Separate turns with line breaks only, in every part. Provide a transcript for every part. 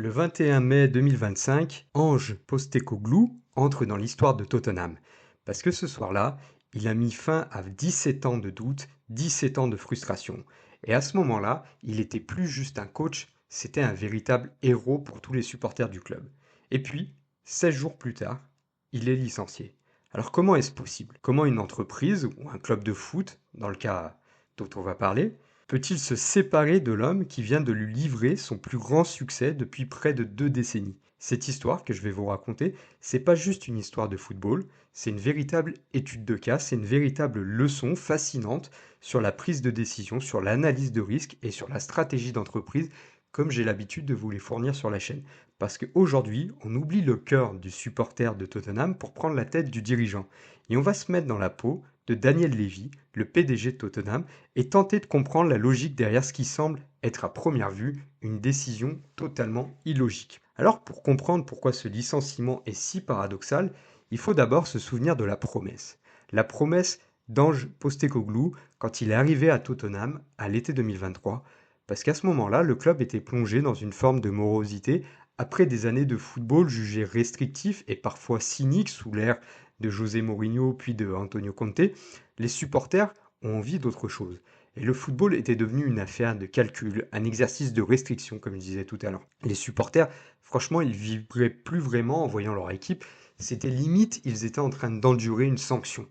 Le 21 mai 2025, Ange Postecoglou entre dans l'histoire de Tottenham. Parce que ce soir-là, il a mis fin à 17 ans de doute, 17 ans de frustration. Et à ce moment-là, il était plus juste un coach, c'était un véritable héros pour tous les supporters du club. Et puis, 16 jours plus tard, il est licencié. Alors comment est-ce possible? Comment une entreprise ou un club de foot, dans le cas dont on va parler, peut-il se séparer de l'homme qui vient de lui livrer son plus grand succès depuis près de 2 décennies? Cette histoire que je vais vous raconter, c'est pas juste une histoire de football, c'est une véritable étude de cas, c'est une véritable leçon fascinante sur la prise de décision, sur l'analyse de risque et sur la stratégie d'entreprise, comme j'ai l'habitude de vous les fournir sur la chaîne. Parce qu'aujourd'hui, on oublie le cœur du supporter de Tottenham pour prendre la tête du dirigeant. Et on va se mettre dans la peau de Daniel Levy, le PDG de Tottenham, et tenter de comprendre la logique derrière ce qui semble être à première vue une décision totalement illogique. Alors pour comprendre pourquoi ce licenciement est si paradoxal, il faut d'abord se souvenir de la promesse. La promesse d'Ange Postecoglou quand il est arrivé à Tottenham à l'été 2023, parce qu'à ce moment-là, le club était plongé dans une forme de morosité après des années de football jugé restrictif et parfois cynique sous l'ère de José Mourinho puis de Antonio Conte. Les supporters ont envie d'autre chose. Et le football était devenu une affaire de calcul, un exercice de restriction, comme je disais tout à l'heure. Les supporters, franchement, ils vibraient plus vraiment en voyant leur équipe. C'était limite, ils étaient en train d'endurer une sanction.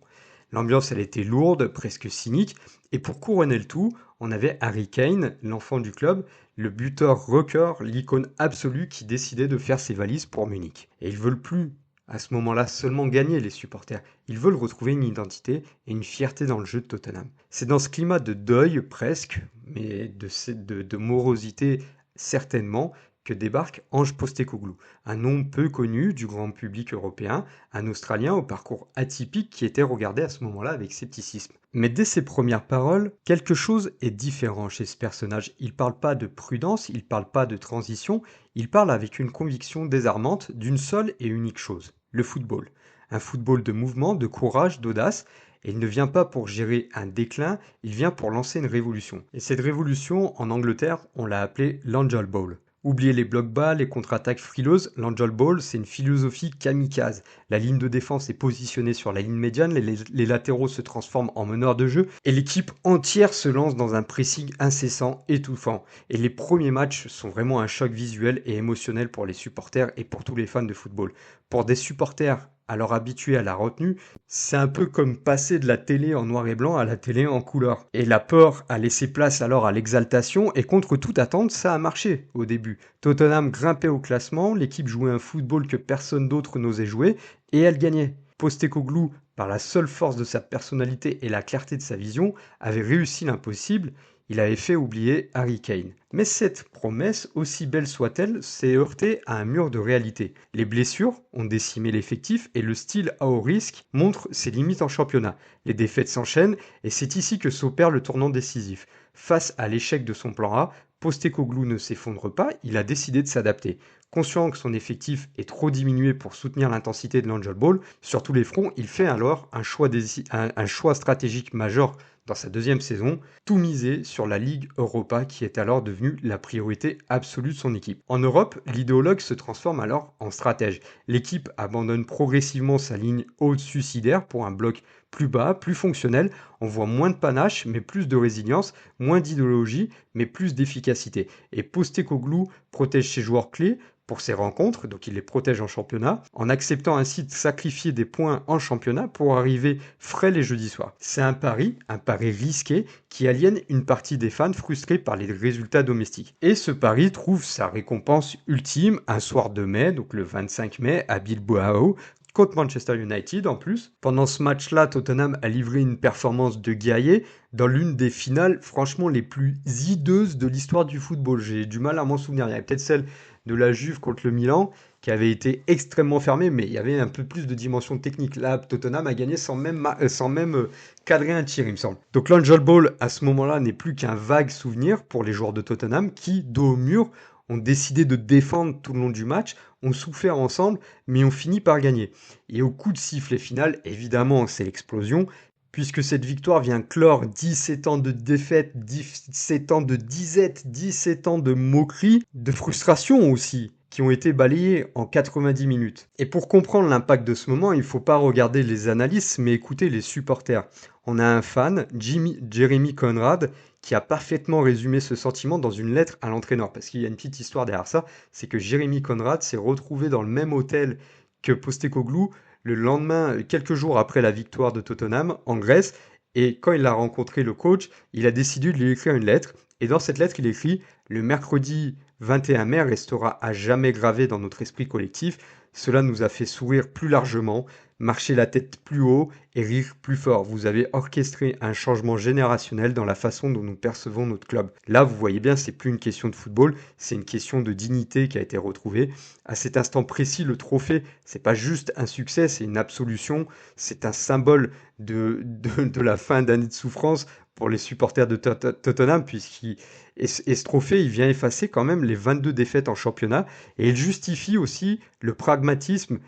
L'ambiance, elle était lourde, presque cynique. Et pour couronner le tout, on avait Harry Kane, l'enfant du club, le buteur record, l'icône absolue qui décidait de faire ses valises pour Munich. Et ils veulent plus à ce moment-là seulement gagner les supporters. Ils veulent retrouver une identité et une fierté dans le jeu de Tottenham. C'est dans ce climat de deuil presque, mais de morosité certainement, que débarque Ange Postecoglou, un nom peu connu du grand public européen, un Australien au parcours atypique qui était regardé à ce moment-là avec scepticisme. Mais dès ses premières paroles, quelque chose est différent chez ce personnage. Il parle pas de prudence, il parle pas de transition, il parle avec une conviction désarmante d'une seule et unique chose, le football. Un football de mouvement, de courage, d'audace, et il ne vient pas pour gérer un déclin, il vient pour lancer une révolution. Et cette révolution, en Angleterre, on l'a appelée l'Angel Ball. Oubliez les blocs bas, les contre-attaques frileuses, l'Angel Ball, c'est une philosophie kamikaze. La ligne de défense est positionnée sur la ligne médiane, les latéraux se transforment en meneurs de jeu, et l'équipe entière se lance dans un pressing incessant, étouffant. Et les premiers matchs sont vraiment un choc visuel et émotionnel pour les supporters et pour tous les fans de football. Pour des supporters alors habitués à la retenue, c'est un peu comme passer de la télé en noir et blanc à la télé en couleur. Et la peur a laissé place alors à l'exaltation et contre toute attente, ça a marché au début. Tottenham grimpait au classement, l'équipe jouait un football que personne d'autre n'osait jouer et elle gagnait. Postecoglou, par la seule force de sa personnalité et la clarté de sa vision, avait réussi l'impossible. Il avait fait oublier Harry Kane. Mais cette promesse, aussi belle soit-elle, s'est heurtée à un mur de réalité. Les blessures ont décimé l'effectif et le style à haut risque montre ses limites en championnat. Les défaites s'enchaînent et c'est ici que s'opère le tournant décisif. Face à l'échec de son plan A, Postecoglou ne s'effondre pas, il a décidé de s'adapter. Conscient que son effectif est trop diminué pour soutenir l'intensité de l'Angel Ball, sur tous les fronts, il fait alors un choix stratégique majeur dans sa deuxième saison, tout miser sur la Ligue Europa qui est alors devenue la priorité absolue de son équipe. En Europe, l'idéologue se transforme alors en stratège. L'équipe abandonne progressivement sa ligne haute suicidaire pour un bloc plus bas, plus fonctionnel. On voit moins de panache, mais plus de résilience, moins d'idéologie, mais plus d'efficacité. Et Postecoglou protège ses joueurs clés pour ses rencontres, donc il les protège en championnat, en acceptant ainsi de sacrifier des points en championnat pour arriver frais les jeudis soirs. C'est un pari risqué, qui aliène une partie des fans frustrés par les résultats domestiques. Et ce pari trouve sa récompense ultime un soir de mai, donc le 25 mai, à Bilbao, contre Manchester United en plus. Pendant ce match-là, Tottenham a livré une performance de guerrier dans l'une des finales franchement les plus hideuses de l'histoire du football. J'ai du mal à m'en souvenir. Il y avait peut-être celle de la Juve contre le Milan qui avait été extrêmement fermée, mais il y avait un peu plus de dimension technique. Là, Tottenham a gagné sans même cadrer un tir, il me semble. Donc l'Angel Ball, à ce moment-là, n'est plus qu'un vague souvenir pour les joueurs de Tottenham qui, dos au mur, ont décidé de défendre tout le long du match, ont souffert ensemble, mais ont fini par gagner. Et au coup de sifflet final, évidemment, c'est l'explosion, puisque cette victoire vient clore 17 ans de défaite, 17 ans de disette, 17 ans de moquerie, de frustration aussi. qui ont été balayés en 90 minutes. Et pour comprendre l'impact de ce moment, il ne faut pas regarder les analystes, mais écouter les supporters. On a un fan, Jeremy Conrad, qui a parfaitement résumé ce sentiment dans une lettre à l'entraîneur. Parce qu'il y a une petite histoire derrière ça, c'est que Jeremy Conrad s'est retrouvé dans le même hôtel que Postecoglou le lendemain, quelques jours après la victoire de Tottenham en Grèce. Et quand il a rencontré le coach, il a décidé de lui écrire une lettre. Et dans cette lettre, il écrit: le mercredi 21 mai restera à jamais gravé dans notre esprit collectif. Cela nous a fait sourire plus largement, marcher la tête plus haut et rire plus fort. Vous avez orchestré un changement générationnel dans la façon dont nous percevons notre club. Là, vous voyez bien, c'est plus une question de football, c'est une question de dignité qui a été retrouvée. À cet instant précis, le trophée, c'est pas juste un succès, c'est une absolution, c'est un symbole de la fin d'année de souffrance pour les supporters de Tottenham, et ce trophée, il vient effacer quand même les 22 défaites en championnat, et il justifie aussi le pragmatisme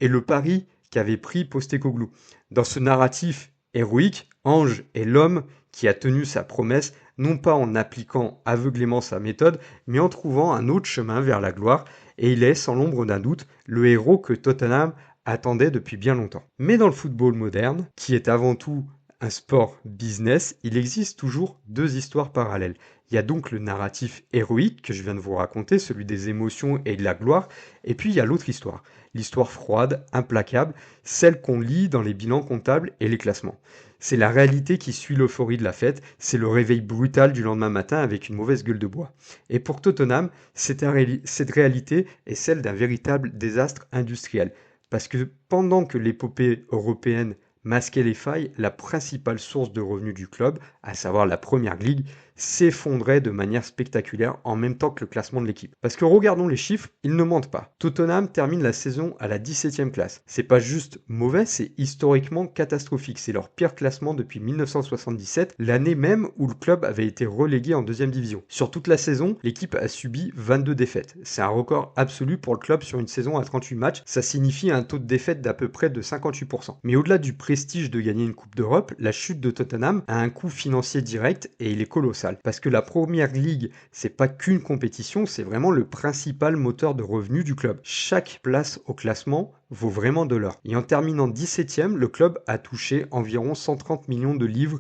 et le pari qu'avait pris Postecoglou. Dans ce narratif héroïque, Ange est l'homme qui a tenu sa promesse, non pas en appliquant aveuglément sa méthode, mais en trouvant un autre chemin vers la gloire, et il est, sans l'ombre d'un doute, le héros que Tottenham attendait depuis bien longtemps. Mais dans le football moderne, qui est avant tout un sport business, il existe toujours deux histoires parallèles. Il y a donc le narratif héroïque que je viens de vous raconter, celui des émotions et de la gloire, et puis il y a l'autre histoire, l'histoire froide, implacable, celle qu'on lit dans les bilans comptables et les classements. C'est la réalité qui suit l'euphorie de la fête, c'est le réveil brutal du lendemain matin avec une mauvaise gueule de bois. Et pour Tottenham, cette réalité est celle d'un véritable désastre industriel. Parce que pendant que l'épopée européenne masquait les failles, la principale source de revenus du club, à savoir la Première Ligue, s'effondrait de manière spectaculaire en même temps que le classement de l'équipe. Parce que regardons les chiffres, ils ne mentent pas. Tottenham termine la saison à la 17e place. C'est pas juste mauvais, c'est historiquement catastrophique. C'est leur pire classement depuis 1977, l'année même où le club avait été relégué en deuxième division. Sur toute la saison, l'équipe a subi 22 défaites. C'est un record absolu pour le club sur une saison à 38 matchs. Ça signifie un taux de défaite d'à peu près de 58%. Mais au-delà du prestige de gagner une Coupe d'Europe, la chute de Tottenham a un coût financier direct et il est colossal. Parce que la Première Ligue, c'est pas qu'une compétition, c'est vraiment le principal moteur de revenus du club. Chaque place au classement vaut vraiment de l'or. Et en terminant 17e, le club a touché environ 130 millions de livres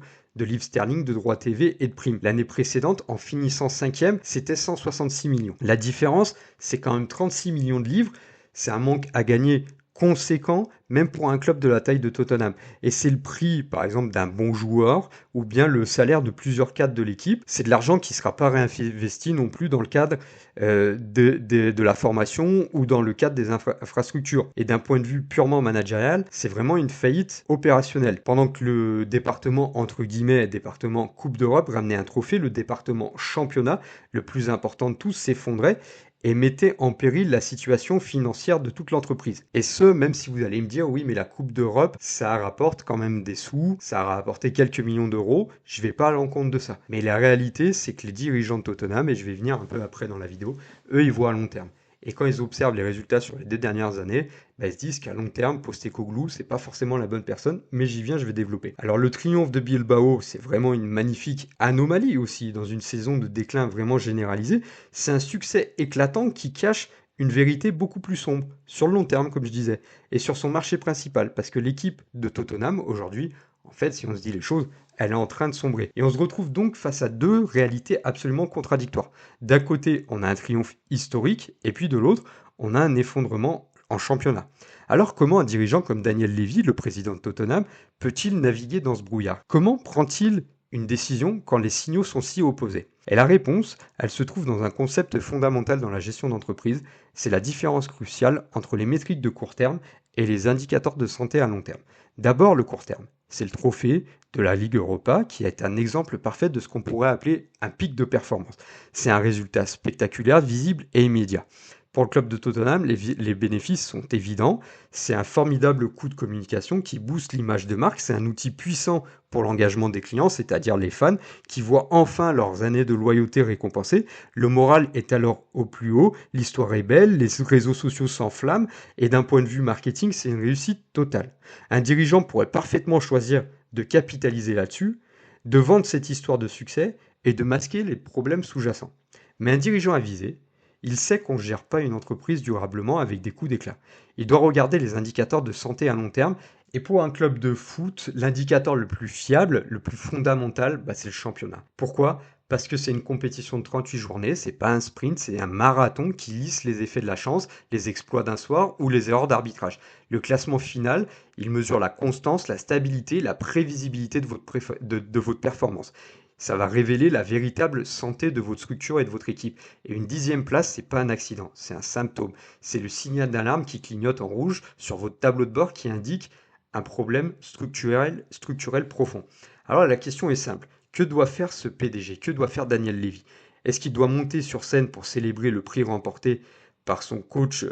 sterling de droits TV et de primes. L'année précédente, en finissant 5e, c'était 166 millions. La différence, c'est quand même 36 millions de livres. C'est un manque à gagner conséquent, même pour un club de la taille de Tottenham. Et c'est le prix, par exemple, d'un bon joueur, ou bien le salaire de plusieurs cadres de l'équipe. C'est de l'argent qui ne sera pas réinvesti non plus dans le cadre de la formation ou dans le cadre des infrastructures. Et d'un point de vue purement managérial, c'est vraiment une faillite opérationnelle. Pendant que le département, entre guillemets, département Coupe d'Europe, ramenait un trophée, le département championnat, le plus important de tous, s'effondrait et mettait en péril la situation financière de toute l'entreprise. Et ce, même si vous allez me dire, oui, mais la Coupe d'Europe, ça rapporte quand même des sous, ça a rapporté quelques millions d'euros, je vais pas à l'encontre de ça. Mais la réalité, c'est que les dirigeants de Tottenham, et je vais venir un peu après dans la vidéo, eux, ils voient à long terme. Et quand ils observent les résultats sur les 2 dernières années, ils se disent qu'à long terme, Postecoglou, c'est pas forcément la bonne personne, mais j'y viens, je vais développer. Alors le triomphe de Bilbao, c'est vraiment une magnifique anomalie aussi, dans une saison de déclin vraiment généralisé. C'est un succès éclatant qui cache une vérité beaucoup plus sombre, sur le long terme, comme je disais, et sur son marché principal, parce que l'équipe de Tottenham, aujourd'hui, en fait, si on se dit les choses, elle est en train de sombrer. Et on se retrouve donc face à deux réalités absolument contradictoires. D'un côté, on a un triomphe historique, et puis de l'autre, on a un effondrement en championnat. Alors comment un dirigeant comme Daniel Levy, le président de Tottenham, peut-il naviguer dans ce brouillard? Comment prend-il une décision quand les signaux sont si opposés? Et la réponse, elle se trouve dans un concept fondamental dans la gestion d'entreprise, c'est la différence cruciale entre les métriques de court terme et les indicateurs de santé à long terme. D'abord le court terme, c'est le trophée de la Ligue Europa qui est un exemple parfait de ce qu'on pourrait appeler un pic de performance. C'est un résultat spectaculaire, visible et immédiat. Pour le club de Tottenham, les bénéfices sont évidents. C'est un formidable coup de communication qui booste l'image de marque. C'est un outil puissant pour l'engagement des clients, c'est-à-dire les fans, qui voient enfin leurs années de loyauté récompensées. Le moral est alors au plus haut, l'histoire est belle, les réseaux sociaux s'enflamment, et d'un point de vue marketing, c'est une réussite totale. Un dirigeant pourrait parfaitement choisir de capitaliser là-dessus, de vendre cette histoire de succès et de masquer les problèmes sous-jacents. Mais un dirigeant avisé, Il sait qu'on ne gère pas une entreprise durablement avec des coups d'éclat. Il doit regarder les indicateurs de santé à long terme. Et pour un club de foot, l'indicateur le plus fiable, le plus fondamental, c'est le championnat. Pourquoi? Parce que c'est une compétition de 38 journées, c'est pas un sprint, c'est un marathon qui lisse les effets de la chance, les exploits d'un soir ou les erreurs d'arbitrage. Le classement final, il mesure la constance, la stabilité, la prévisibilité de votre performance. Ça va révéler la véritable santé de votre structure et de votre équipe. Et une 10e place, c'est pas un accident, c'est un symptôme. C'est le signal d'alarme qui clignote en rouge sur votre tableau de bord qui indique un problème structurel profond. Alors la question est simple. Que doit faire ce PDG? Que doit faire Daniel Levy? Est-ce qu'il doit monter sur scène pour célébrer le prix remporté par son coach,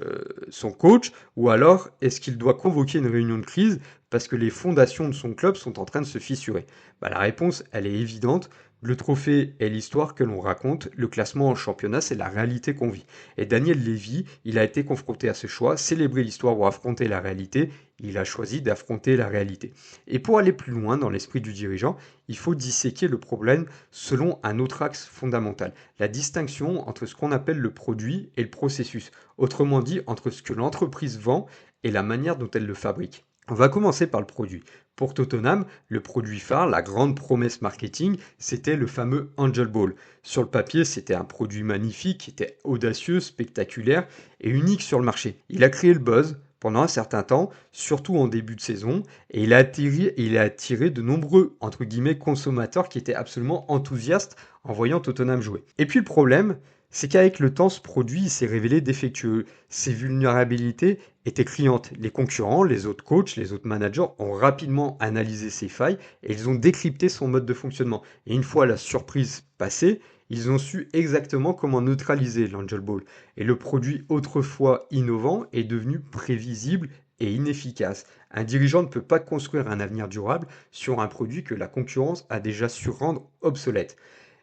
ou alors est-ce qu'il doit convoquer une réunion de crise parce que les fondations de son club sont en train de se fissurer? La réponse, elle est évidente. Le trophée est l'histoire que l'on raconte, le classement en championnat, c'est la réalité qu'on vit. Et Daniel Levy, il a été confronté à ce choix, célébrer l'histoire ou affronter la réalité. Il a choisi d'affronter la réalité. Et pour aller plus loin dans l'esprit du dirigeant, il faut disséquer le problème selon un autre axe fondamental, la distinction entre ce qu'on appelle le produit et le processus, autrement dit entre ce que l'entreprise vend et la manière dont elle le fabrique. On va commencer par le produit. Pour Tottenham, le produit phare, la grande promesse marketing, c'était le fameux Angel Ball. Sur le papier, c'était un produit magnifique, qui était audacieux, spectaculaire et unique sur le marché. Il a créé le buzz pendant un certain temps, surtout en début de saison, et il a attiré de nombreux, entre guillemets, consommateurs qui étaient absolument enthousiastes en voyant Tottenham jouer. Et puis le problème, c'est qu'avec le temps, ce produit s'est révélé défectueux. Ses vulnérabilités étaient criantes. Les concurrents, les autres coachs, les autres managers ont rapidement analysé ses failles et ils ont décrypté son mode de fonctionnement. Et une fois la surprise passée, ils ont su exactement comment neutraliser l'Angel Ball. Et le produit autrefois innovant est devenu prévisible et inefficace. Un dirigeant ne peut pas construire un avenir durable sur un produit que la concurrence a déjà su rendre obsolète.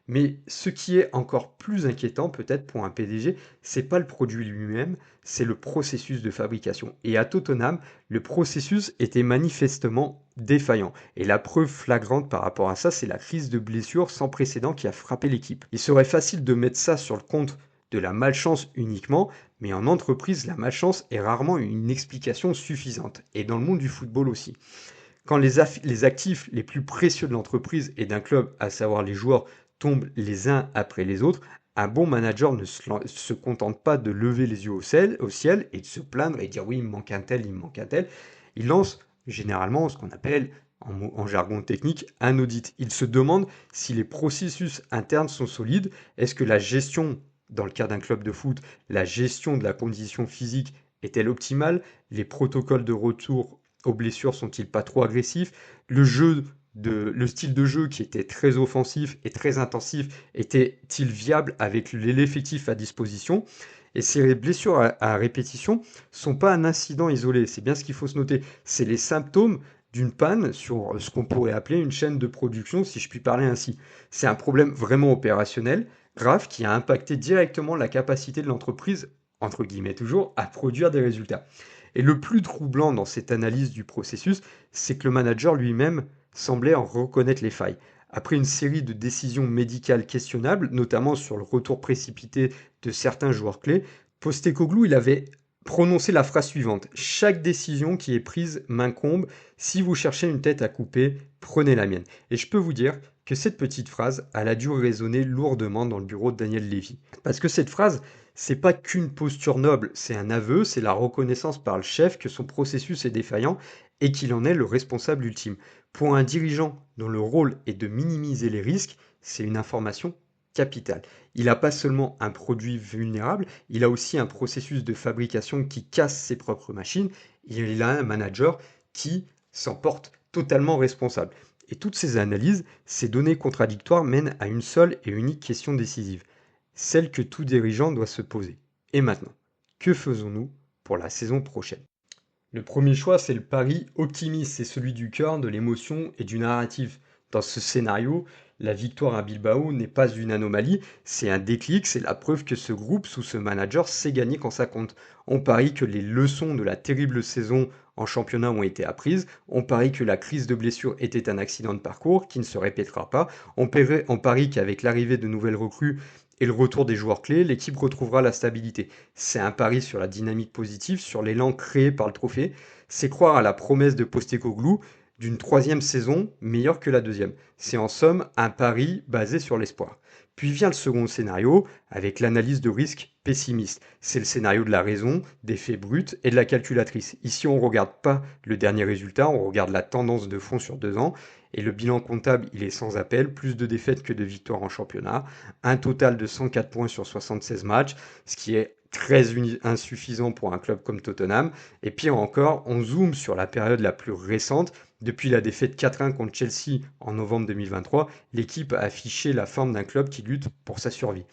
Mais ce qui est encore plus inquiétant peut-être pour un PDG, c'est pas le produit lui-même, c'est le processus de fabrication. Et à Tottenham, le processus était manifestement défaillant. Et la preuve flagrante par rapport à ça, c'est la crise de blessure sans précédent qui a frappé l'équipe. Il serait facile de mettre ça sur le compte de la malchance uniquement, mais en entreprise, la malchance est rarement une explication suffisante. Et dans le monde du football aussi. Quand les actifs les plus précieux de l'entreprise et d'un club, à savoir les joueurs, tombent les uns après les autres, un bon manager ne se contente pas de lever les yeux au ciel et de se plaindre et dire oui, il me manque un tel, il me manque un tel. Il lance généralement ce qu'on appelle en jargon technique un audit. Il se demande si les processus internes sont solides. Est-ce que la gestion, dans le cas d'un club de foot, la gestion de la condition physique est-elle optimale? Les protocoles de retour aux blessures sont-ils pas trop agressifs? Le style de jeu qui était très offensif et très intensif était-il viable avec l'effectif à disposition? Et ces blessures à répétition sont pas un incident isolé, c'est bien ce qu'il faut se noter. C'est les symptômes d'une panne sur ce qu'on pourrait appeler une chaîne de production, si je puis parler ainsi. C'est un problème vraiment opérationnel, grave, qui a impacté directement la capacité de l'entreprise, entre guillemets toujours, à produire des résultats. Et le plus troublant dans cette analyse du processus, c'est que le manager lui-même semblait en reconnaître les failles. Après une série de décisions médicales questionnables, notamment sur le retour précipité de certains joueurs clés, Postecoglou, il avait prononcé la phrase suivante: chaque décision qui est prise m'incombe. Si vous cherchez une tête à couper, prenez la mienne. Et je peux vous dire que cette petite phrase, elle a dû résonner lourdement dans le bureau de Daniel Levy. Parce que cette phrase, c'est pas qu'une posture noble, c'est un aveu, c'est la reconnaissance par le chef que son processus est défaillant et qu'il en est le responsable ultime. Pour un dirigeant dont le rôle est de minimiser les risques, c'est une information capitale. Il n'a pas seulement un produit vulnérable, il a aussi un processus de fabrication qui casse ses propres machines, il a un manager qui s'en porte totalement responsable. Et toutes ces analyses, ces données contradictoires mènent à une seule et unique question décisive, celle que tout dirigeant doit se poser. Et maintenant, que faisons-nous pour la saison prochaine? Le premier choix, c'est le pari optimiste, c'est celui du cœur, de l'émotion et du narratif. Dans ce scénario, la victoire à Bilbao n'est pas une anomalie, c'est un déclic, c'est la preuve que ce groupe, sous ce manager, sait gagner quand ça compte. On parie que les leçons de la terrible saison en championnat ont été apprises, on parie que la crise de blessure était un accident de parcours qui ne se répétera pas, on parie qu'avec l'arrivée de nouvelles recrues et le retour des joueurs clés, l'équipe retrouvera la stabilité. C'est un pari sur la dynamique positive, sur l'élan créé par le trophée. C'est croire à la promesse de Postecoglou d'une troisième saison meilleure que la deuxième. C'est en somme un pari basé sur l'espoir. Puis vient le second scénario avec l'analyse de risque pessimiste. C'est le scénario de la raison, des faits bruts et de la calculatrice. Ici, on ne regarde pas le dernier résultat, on regarde la tendance de fond sur 2 ans. Et le bilan comptable, il est sans appel, plus de défaites que de victoires en championnat, un total de 104 points sur 76 matchs, ce qui est très insuffisant pour un club comme Tottenham. Et pire encore, on zoome sur la période la plus récente. Depuis la défaite 4-1 contre Chelsea en novembre 2023, l'équipe a affiché la forme d'un club qui lutte pour sa survie.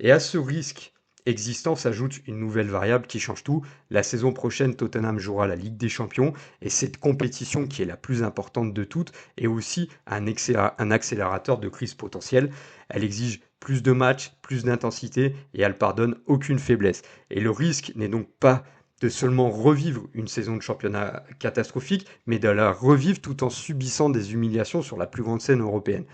Et à ce risque existant s'ajoute une nouvelle variable qui change tout. La saison prochaine, Tottenham jouera la Ligue des Champions et cette compétition qui est la plus importante de toutes est aussi un accélérateur de crise potentielle. Elle exige plus de matchs, plus d'intensité et elle pardonne aucune faiblesse. Et le risque n'est donc pas de seulement revivre une saison de championnat catastrophique, mais de la revivre tout en subissant des humiliations sur la plus grande scène européenne.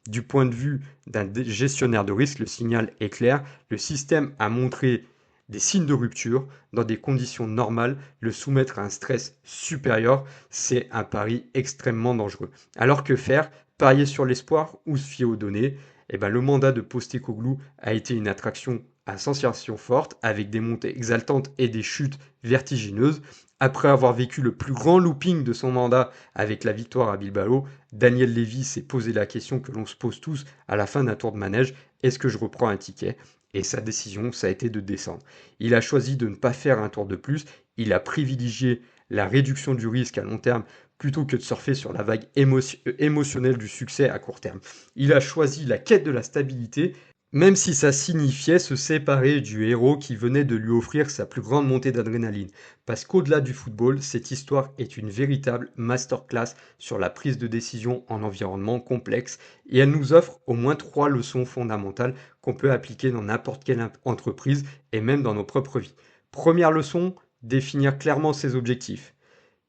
Du point de vue d'un gestionnaire de risque, le signal est clair. Le système a montré des signes de rupture. Dans des conditions normales, le soumettre à un stress supérieur, c'est un pari extrêmement dangereux. Alors que faire? Parier sur l'espoir ou se fier aux données? Eh ben, le mandat de Postecoglou a été une attraction à sensation forte, avec des montées exaltantes et des chutes vertigineuses. Après avoir vécu le plus grand looping de son mandat avec la victoire à Bilbao, Daniel Levy s'est posé la question que l'on se pose tous à la fin d'un tour de manège, est-ce que je reprends un ticket? Et sa décision, ça a été de descendre. Il a choisi de ne pas faire un tour de plus, il a privilégié la réduction du risque à long terme plutôt que de surfer sur la vague émotionnelle du succès à court terme. Il a choisi la quête de la stabilité, même si ça signifiait se séparer du héros qui venait de lui offrir sa plus grande montée d'adrénaline. Parce qu'au-delà du football, cette histoire est une véritable masterclass sur la prise de décision en environnement complexe et elle nous offre au moins 3 leçons fondamentales qu'on peut appliquer dans n'importe quelle entreprise et même dans nos propres vies. Première leçon, définir clairement ses objectifs.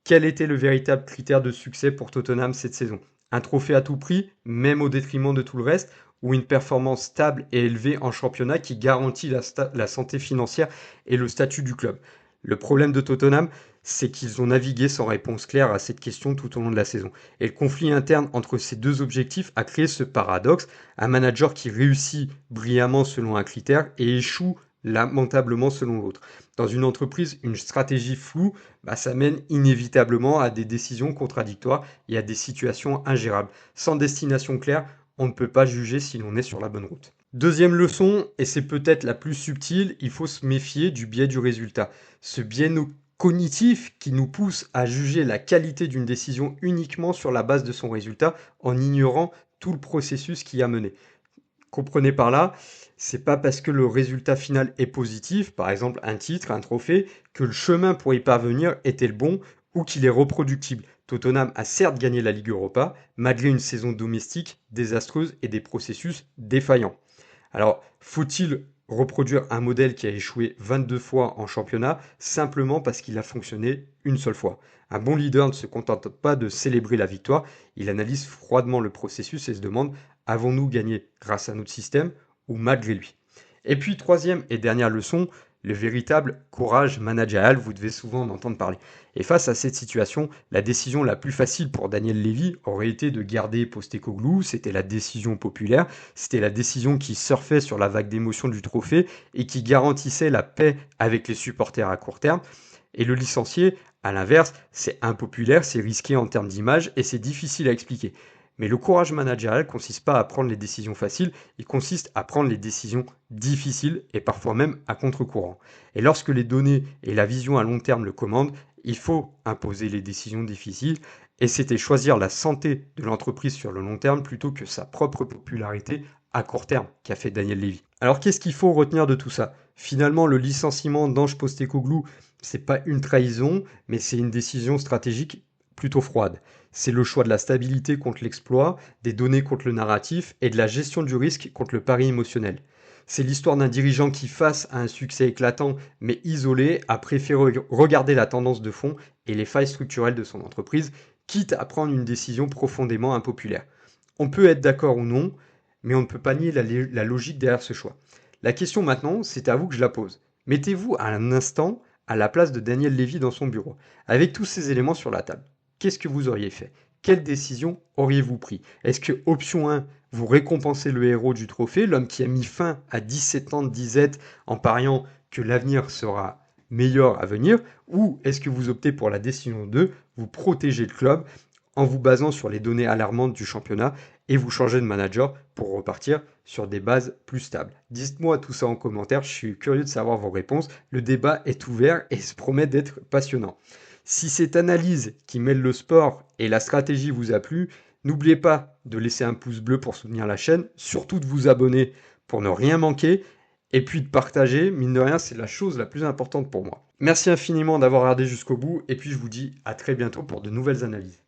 Quel était le véritable critère de succès pour Tottenham cette saison? Un trophée à tout prix, même au détriment de tout le reste, ou une performance stable et élevée en championnat qui garantit la santé financière et le statut du club? Le problème de Tottenham, c'est qu'ils ont navigué sans réponse claire à cette question tout au long de la saison. Et le conflit interne entre ces deux objectifs a créé ce paradoxe, un manager qui réussit brillamment selon un critère et échoue lamentablement selon l'autre. Dans une entreprise, une stratégie floue, ça mène inévitablement à des décisions contradictoires et à des situations ingérables. Sans destination claire, on ne peut pas juger si l'on est sur la bonne route. Deuxième leçon, et c'est peut-être la plus subtile, il faut se méfier du biais du résultat. Ce biais cognitif qui nous pousse à juger la qualité d'une décision uniquement sur la base de son résultat en ignorant tout le processus qui a mené. Comprenez par là, c'est pas parce que le résultat final est positif, par exemple un titre, un trophée, que le chemin pour y parvenir était le bon ou qu'il est reproductible. Tottenham a certes gagné la Ligue Europa, malgré une saison domestique désastreuse et des processus défaillants. Alors, faut-il reproduire un modèle qui a échoué 22 fois en championnat simplement parce qu'il a fonctionné une seule fois? Un bon leader ne se contente pas de célébrer la victoire, il analyse froidement le processus et se demande: avons-nous gagné grâce à notre système ou malgré lui? Et puis, troisième et dernière leçon, le véritable courage managérial, vous devez souvent en entendre parler. Et face à cette situation, la décision la plus facile pour Daniel Levy aurait été de garder Postecoglou, c'était la décision populaire, c'était la décision qui surfait sur la vague d'émotion du trophée et qui garantissait la paix avec les supporters à court terme. Et le licencier, à l'inverse, c'est impopulaire, c'est risqué en termes d'image et c'est difficile à expliquer. Mais le courage managérial ne consiste pas à prendre les décisions faciles, il consiste à prendre les décisions difficiles et parfois même à contre-courant. Et lorsque les données et la vision à long terme le commandent, il faut imposer les décisions difficiles et c'était choisir la santé de l'entreprise sur le long terme plutôt que sa propre popularité à court terme qu'a fait Daniel Levy. Alors qu'est-ce qu'il faut retenir de tout ça? Finalement, le licenciement d'Ange Postecoglou, c'est pas une trahison, mais c'est une décision stratégique plutôt froide. C'est le choix de la stabilité contre l'exploit, des données contre le narratif et de la gestion du risque contre le pari émotionnel. C'est l'histoire d'un dirigeant qui, face à un succès éclatant mais isolé, a préféré regarder la tendance de fond et les failles structurelles de son entreprise, quitte à prendre une décision profondément impopulaire. On peut être d'accord ou non, mais on ne peut pas nier la logique derrière ce choix. La question maintenant, c'est à vous que je la pose. Mettez-vous à un instant à la place de Daniel Levy dans son bureau, avec tous ces éléments sur la table. Qu'est-ce que vous auriez fait? Quelle décision auriez-vous pris? Est-ce que option 1, vous récompensez le héros du trophée, l'homme qui a mis fin à 17 ans de disette en pariant que l'avenir sera meilleur à venir, ou est-ce que vous optez pour la décision 2, vous protégez le club en vous basant sur les données alarmantes du championnat et vous changez de manager pour repartir sur des bases plus stables. Dites-moi tout ça en commentaire, je suis curieux de savoir vos réponses. Le débat est ouvert et se promet d'être passionnant. Si cette analyse qui mêle le sport et la stratégie vous a plu, n'oubliez pas de laisser un pouce bleu pour soutenir la chaîne, surtout de vous abonner pour ne rien manquer, et puis de partager, mine de rien, c'est la chose la plus importante pour moi. Merci infiniment d'avoir regardé jusqu'au bout, et puis je vous dis à très bientôt pour de nouvelles analyses.